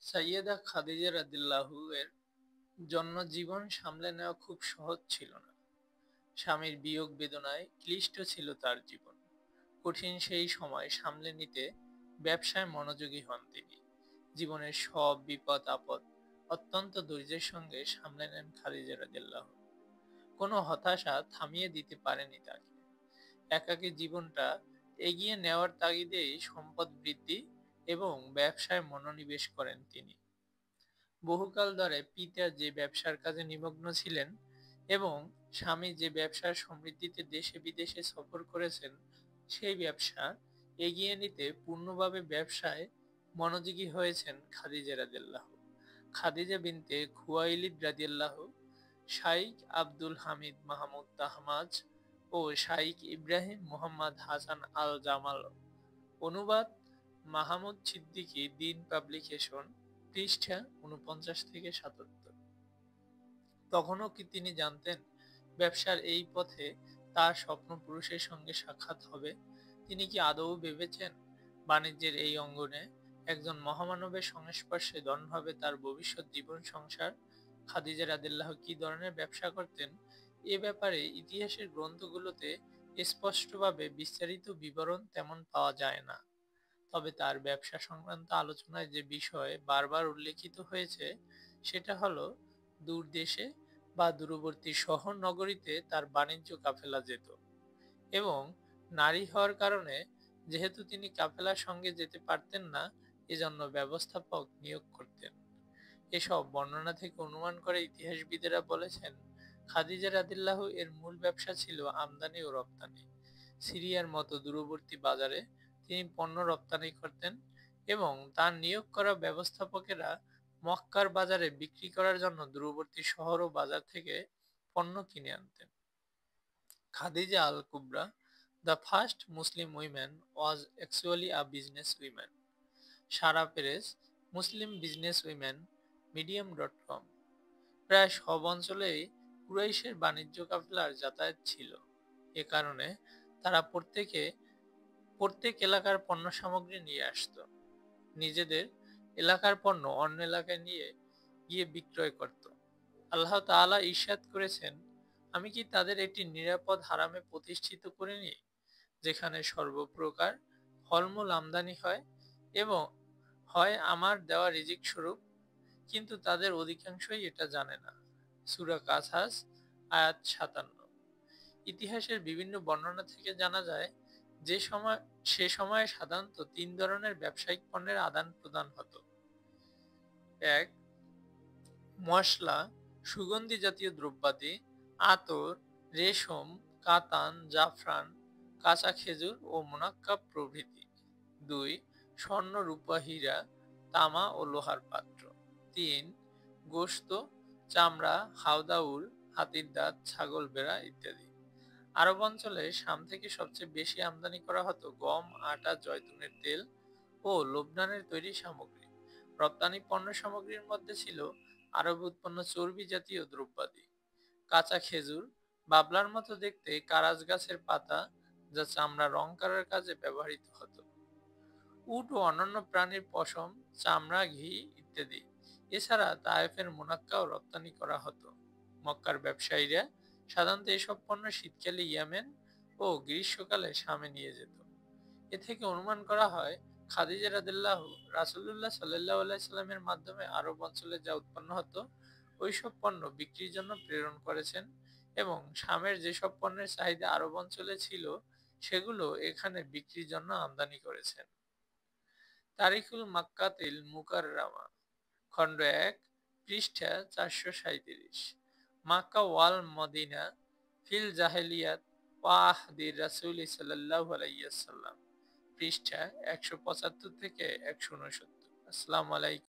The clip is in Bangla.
সাইয়েদা খাদিজা রাদিয়াল্লাহু এর জন্য জীবন সামলে নেওয়া খুব সহজ ছিল না। স্বামীর বিয়োগ বেদনায় ক্লিষ্ট ছিল তার জীবন। কঠিন সেই সময় সামলে নিতে ব্যবসায় মনোযোগী হন তিনি। জীবনের সব বিপদ আপদ অত্যন্ত ধৈর্যের সঙ্গে সামলে নেন খাদিজা রাদিয়াল্লাহু। কোনো হতাশা থামিয়ে দিতে পারেনি তাকে। একাকী জীবনটা এগিয়ে নেওয়ার তাগিদেই সম্পদ বৃদ্ধি এবং ব্যবসায় মনোনিবেশ করেন তিনি। বহুকাল ধরে পিতা যে ব্যবসার কাজে নিমগ্ন ছিলেন এবং স্বামী যে ব্যবসার সমৃদ্ধিতে দেশে বিদেশে সফর করেছেন, সেই ব্যবসা এগিয়ে নিতে পূর্ণভাবে ব্যবসায় মনোযোগী হয়েছেন খাদিজা রাদিয়াল্লাহু। খাদিজা বিনতে খুয়াইলিদ রাদিয়াল্লাহু, শাইখ আব্দুল হামিদ মাহমুদ তাহমাজ ও শাইখ ইব্রাহিম মুহাম্মদ হাসান আল জামাল। অনুবাদ মাহমুদ সিদ্দিকী, দিন পাবলিকেশন, পৃষ্ঠা ৪৯-৭৭। তখনও কি তিনি জানতেন ব্যবসার এই পথে তার স্বপ্ন পুরুষের সঙ্গে সাক্ষাৎ হবে? তিনি কি আদৌ ভেবেছেন বাণিজ্যের এই অঙ্গনে একজন মহামানবের সংস্পর্শে ধন্য হবে তার ভবিষ্যৎ জীবন সংসার? খাদিজা রাদিয়াল্লাহু কি ধরনের ব্যবসা করতেন এ ব্যাপারে ইতিহাসের গ্রন্থগুলোতে স্পষ্টভাবে বিস্তারিত বিবরণ তেমন পাওয়া যায় না। তবে তার ব্যবসা সংক্রান্ত আলোচনায় যে বিষয় বারবার উল্লেখিত হয়েছে সেটা হলো দূর দেশে বা দূরবর্তী শহর নগরীতে তার বাণিজ্য কাফেলা যেত এবং নারী হওয়ার কারণে যেহেতু তিনি কাফেলার সঙ্গে যেতে পারতেন না, এজন্য ব্যবস্থাপক নিয়োগ করতেন। এসব বর্ণনা থেকে অনুমান করে ইতিহাসবিদেরা বলেছেন খাদিজা রাদিয়াল্লাহু এর মূল ব্যবসা ছিল আমদানি ও রপ্তানি। সিরিয়ার মতো দূরবর্তী বাজারে তিনি পণ্য রপ্তানি করতেন এবং তার নিয়োগ করা ব্যবস্থাপকেরা মক্কার বাজারে বিক্রি করার জন্য দূরবর্তী শহর ও বাজার থেকে পণ্য কিনে আনতেন। Khadija al Kubra, the first Muslim women, was actually a business women. Sara Perez, Muslim business women, medium.com। প্রায় সব অঞ্চলেই কুরাইশের বাণিজ্য কাফেলার যাতায়াত ছিল। এ কারণে তারা প্রত্যেক এলাকার পণ্য সামগ্রী নিয়ে আসতো। নিজেদের এলাকার পণ্য অন্য এলাকায় নিয়ে গিয়ে বিক্রয় করত। আল্লাহ তাআলা ইরশাদ করেছেন, আমি কি তাদের একটি নিরাপদ হারামে প্রতিষ্ঠিত করিনি, যেখানে সর্বপ্রকার ফলমূল আমদানি হয় এবং হয় আমার দেওয়া রিজিক স্বরূপ, কিন্তু তাদের অধিকাংশই এটা জানে না। সূরা কাসাস, আয়াত ৫৭। ইতিহাসের বিভিন্ন বর্ণনা থেকে জানা যায় যে সে সময়ে সাধারণত তিন ধরনের ব্যবসায়িক পণ্যের আদান প্রদান হতো। এক, মশলা, সুগন্ধি জাতীয় দ্রব্যাদি, আতর, রেশম, কাতান, জাফরান, কাঁচা খেজুর ও মুনাক্কাব প্রভৃতি। দুই, স্বর্ণ, রূপা, হীরা, তামা ও লোহার পাত্র। তিন, গোশত, চামড়া, হাওদা উল, হাতির দাঁত, ছাগল বেড়া ইত্যাদি। আরব অঞ্চলে শাম থেকে সবচেয়ে বেশি আমদানি করা হতো গম, আটা, জয়তুনের তেল ও লবনানের তৈরি সামগ্রী। রপ্তানি পণ্য সামগ্রীর মধ্যে ছিল আরব উৎপন্ন চর্বি জাতীয় দ্রব্যাদি, কাঁচা খেজুর, বাবলার মতো দেখতে কারাজ গাছের পাতা যা চামড়া রং করার কাজে ব্যবহৃত হতো, উট ও অন্যান্য প্রাণীর পশম, চামড়া, ঘি ইত্যাদি। এছাড়া তায়েফের মুনাক্কাও রপ্তানি করা হতো। মক্কার ব্যবসায়ীরা সাধারণত এসব পণ্য শীতকালে ইয়েমেন ও গ্রীষ্মকালে শামে নিয়ে যেত। এ থেকে অনুমান করা হয় খাদিজা রাদিয়াল্লাহু রাসূলুল্লাহ সাল্লাল্লাহু আলাইহি সাল্লামের মাধ্যমে আরব অঞ্চলে যা উৎপন্ন হতো ওইসব পণ্য বিক্রির জন্য প্রেরণ করেছেন এবং শামের যেসব পণ্যের চাহিদা আরব অঞ্চলে ছিল সেগুলো এখানে বিক্রির জন্য আমদানি করেছেন। তারিখুল মাক্কাতিল মুকাররামা, খণ্ড ১, পৃষ্ঠা ৪৩৭। মাক্কা ওয়াল মদিনা ফিল জাহেলিয়াত ওয়া আহদি রাসূল সাল্লাল্লাহু আলাইহি ওয়াসাল্লাম, পৃষ্ঠা ১৭৫ থেকে ১৬৯। আসসালামু আলাইকুম।